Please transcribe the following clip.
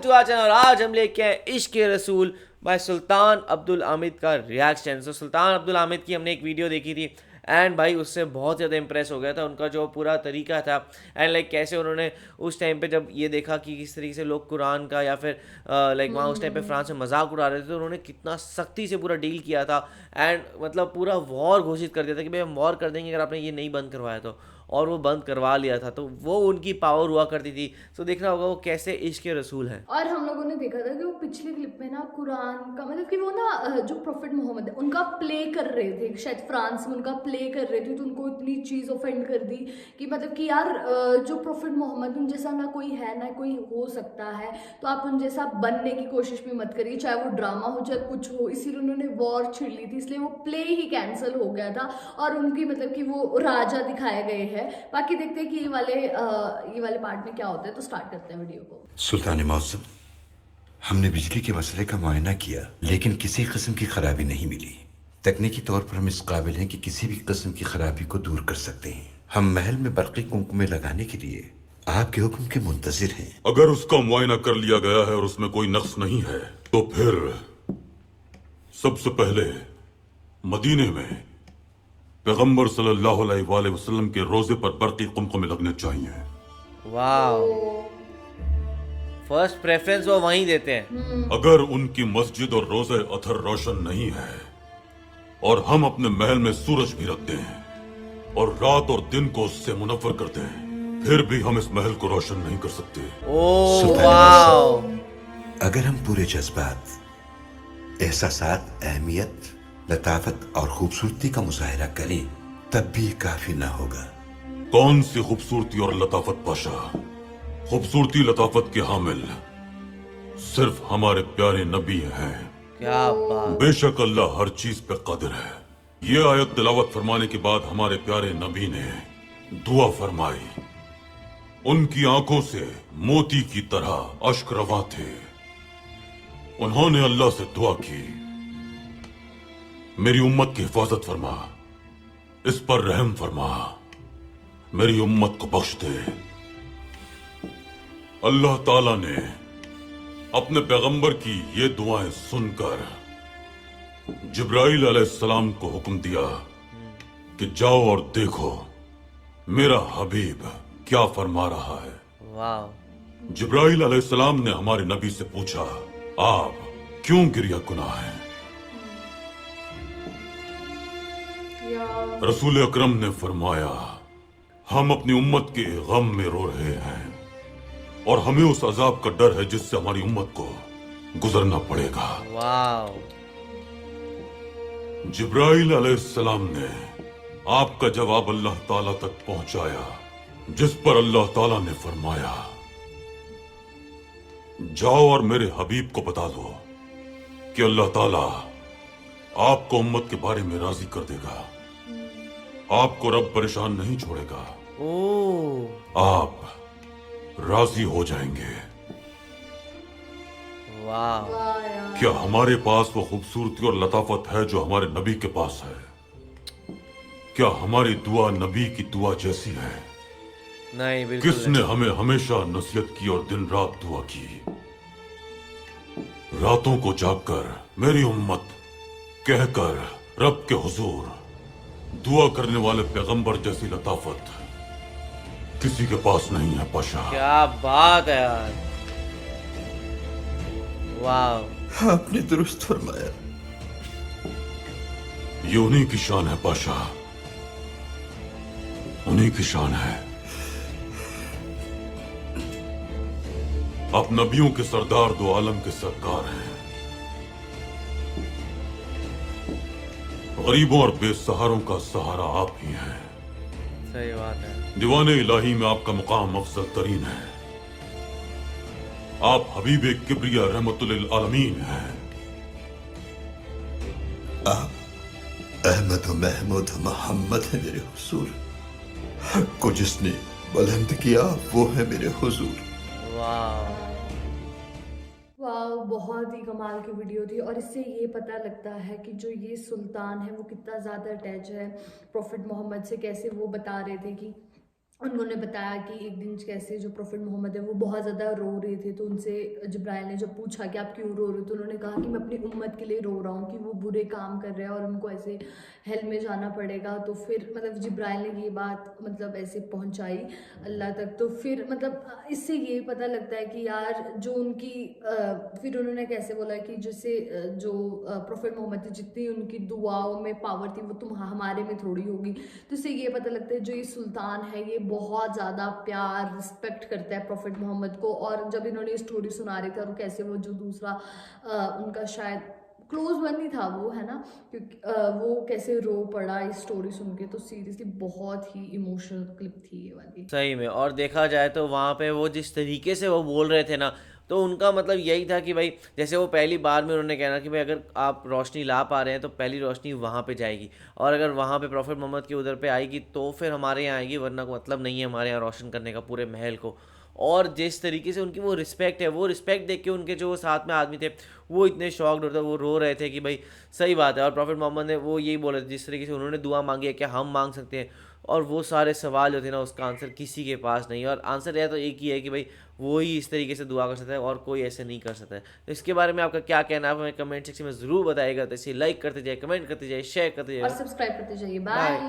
To our channel. आज हम लेके आए इश्क रसूल बाय सुल्तान अब्दुल हामिद का रिएक्शन। सो सुल्तान अब्दुल हामिद की हमने एक वीडियो देखी थी एंड भाई उससे बहुत ज़्यादा इंप्रेस हो गया था उनका जो पूरा तरीका था एंड लाइक कैसे उन्होंने उस टाइम पे जब ये देखा कि किस तरीके से लोग कुरान का या फिर लाइक वहाँ उस टाइम पे फ्रांस में मजाक उड़ा रहे थे तो उन्होंने कितना सख्ती से पूरा डील किया था एंड मतलब पूरा वॉर घोषित कर दिया था कि भाई हम वॉर कर देंगे अगर आपने ये नहीं बंद करवाया तो, और वो बंद करवा लिया था। तो वो उनकी पावर हुआ करती थी। तो देखना होगा वो कैसे इश्क रसूल हैं। और हम लोगों ने देखा था कि वो पिछले क्लिप में ना कुरान का मतलब कि वो ना जो प्रोफेट मोहम्मद है उनका प्ले कर रहे थे, शायद फ्रांस में उनका प्ले कर रहे थे, तो उनको इतनी चीज़ ऑफेंड कर दी कि मतलब कि यार जो प्रोफेट मोहम्मद उन जैसा ना कोई है ना कोई हो सकता है, तो आप उन जैसा बनने की कोशिश भी मत करिए, चाहे वो ड्रामा हो चाहे कुछ हो। इसीलिए उन्होंने वॉर छिड़ ली थी, इसलिए वो प्ले ही कैंसिल हो गया था और उनकी मतलब कि वो राजा दिखाए गए हैं। बाकी देखते हैं कि ये वाले पार्ट में क्या होता है, तो स्टार्ट करते हैं वीडियो को। सुल्तान मौसम, हमने बिजली के मसले का मुआयना किया लेकिन किसी किस्म की खराबी नहीं मिली। तकनीकी तौर पर हम इस काबिल हैं कि किसी भी किस्म की खराबी को दूर कर सकते हैं। हम महल में बरक़ी कुमकुमे लगाने के लिए आपके हुक्म के मुंतजिर हैं। अगर उसका मुआयना कर लिया गया है और उसमें कोई नक्स नहीं है तो फिर सबसे पहले मदीने में पैगंबर सल्लल्लाहु अलैहि वसल्लम के रोजे पर बरक़ी कुमकुमे लगने चाहिए। वाह, फर्स्ट प्रेफरेंस वो वहीं देते हैं। अगर उनकी मस्जिद और रोजे अथर रोशन नहीं है और हम अपने महल में सूरज भी रखते हैं और रात और दिन को उससे मुनव्वर करते हैं, फिर भी हम इस महल को रोशन नहीं कर सकते। ओह सुल्तान वाह, अगर हम पूरे जज्बात, एहसासात, अहमियत, लताफत और खूबसूरती का मुजाहिरा करें तब भी काफी ना होगा। कौन सी खूबसूरती और लताफत पाशा? खूबसूरती लताफत के हामिल सिर्फ हमारे प्यारे नबी हैं। क्या बात। बेशक अल्लाह हर चीज पे कादिर है। ये आयत तिलावत फरमाने के बाद हमारे प्यारे नबी ने दुआ फरमाई। उनकी आंखों से मोती की तरह अश्क रवा थे। उन्होंने अल्लाह से दुआ की, मेरी उम्मत की हिफाजत फरमा, इस पर रहम फरमा, मेरी उम्मत को बख्श दे। अल्लाह ताला ने अपने पैगंबर की ये दुआएं सुनकर जिब्राइल अलैहिस्सलाम को हुक्म दिया कि जाओ और देखो मेरा हबीब क्या फरमा रहा है। वाह, जिब्राइल अलैहिस्सलाम ने हमारे नबी से पूछा, आप क्यों गिरिया गुनाह हैं? रसूल अकरम ने फरमाया, हम अपनी उम्मत के गम में रो रहे हैं और हमें उस अजाब का डर है जिससे हमारी उम्मत को गुजरना पड़ेगा। वाह, जिब्राइल अलैहिस्सलाम ने आपका जवाब अल्लाह ताला तक पहुंचाया, जिस पर अल्लाह ताला ने फरमाया, जाओ और मेरे हबीब को बता दो कि अल्लाह ताला आपको उम्मत के बारे में राजी कर देगा, आपको रब परेशान नहीं छोड़ेगा, ओह आप राजी हो जाएंगे। वाह, क्या हमारे पास वो खूबसूरती और लताफत है जो हमारे नबी के पास है? क्या हमारी दुआ नबी की दुआ जैसी है? नहीं बिल्कुल किसने हमें हमेशा नसीहत की और दिन रात दुआ की? रातों को जागकर मेरी उम्मत कहकर रब के हुजूर दुआ करने वाले पैगंबर जैसी लताफत किसी के पास नहीं है पाशा। क्या बात है यार। वाह, आपने दुरुस्त फरमाया। ये उन्हीं की शान है पाशा, उन्हीं की शान है। आप नबियों के सरदार दो आलम के सरकार हैं। गरीबों और बेसहारों का सहारा आप ही हैं। सही बात है। दीवाने इलाही में आपका मुकाम अफजल तरीन है। आप हबीब किब्रिया रहमतुल आलमीन हैं। आप अहमद महमूद मोहम्मद है मेरे हुजूर। हक को जिसने बुलंद किया वो है मेरे हुजूर। वाह, वाह, बहुत ही कमाल की वीडियो थी और इससे ये पता लगता है कि जो ये सुल्तान है वो कितना ज़्यादा अटैच है प्रॉफिट मोहम्मद से। कैसे वो बता रहे थे कि उन्होंने बताया कि एक दिन कैसे जो प्रोफेट मोहम्मद है वो बहुत ज़्यादा रो रहे थे, तो उनसे जिब्राइल ने जब पूछा कि आप क्यों रो रहे हो, तो उन्होंने कहा कि मैं अपनी उम्मत के लिए रो रहा हूँ कि वो बुरे काम कर रहे हैं और उनको ऐसे हेल में जाना पड़ेगा। तो फिर मतलब जिब्राइल ने ये बात मतलब ऐसे पहुँचाई अल्लाह तक। तो फिर मतलब इससे ये पता लगता है कि यार जो उनकी फिर उन्होंने कैसे बोला कि जैसे जो प्रोफेट मोहम्मद थे, जितनी उनकी दुआओं में पावर थी वो हमारे में थोड़ी होगी। तो इससे ये पता लगता है जो ये सुल्तान है ये बहुत ज़्यादा प्यार रिस्पेक्ट करता है प्रोफेट मोहम्मद को। और जब इन्होंने ये स्टोरी सुना रहे थे और कैसे वो जो दूसरा उनका शायद क्लोज वन ही था वो, है ना, क्योंकि वो कैसे रो पड़ा इस स्टोरी सुन के, तो सीरियसली बहुत ही इमोशनल क्लिप थी ये वाली। सही में। और देखा जाए तो वहाँ पे वो जिस तरीके से वो बोल रहे थे ना, तो उनका मतलब यही था कि भाई जैसे वो पहली बार में उन्होंने कहना कि भाई अगर आप रोशनी ला पा रहे हैं तो पहली रोशनी वहाँ पे जाएगी, और अगर वहाँ पे प्रॉफिट मोहम्मद के उधर पे आएगी तो फिर हमारे यहाँ आएगी, वरना को मतलब नहीं है हमारे यहाँ रोशन करने का पूरे महल को। और जिस तरीके से उनकी वो रिस्पेक्ट है, वो रिस्पेक्ट देख के उनके जो साथ में आदमी थे वो इतने शॉक्ड होते, वो रो रहे थे कि भाई सही बात है। और प्रॉफिट मोहम्मद ने वो यही बोला, जिस तरीके से उन्होंने दुआ मांगी है क्या हम मांग सकते हैं, और वो सारे सवाल जो थे ना उसका आंसर किसी के पास नहीं है। और आंसर यह तो एक ही है कि भाई वो ही इस तरीके से दुआ कर सकता है और कोई ऐसे नहीं कर सकता है। तो इसके बारे में आपका क्या कहना है, आप हमें कमेंट सेक्शन में ज़रूर बताइएगा। तो इसे लाइक करते जाइए, कमेंट करते जाइए, शेयर करते और जाइए। सब्सक्राइब करते जाइए। बाय। बाय।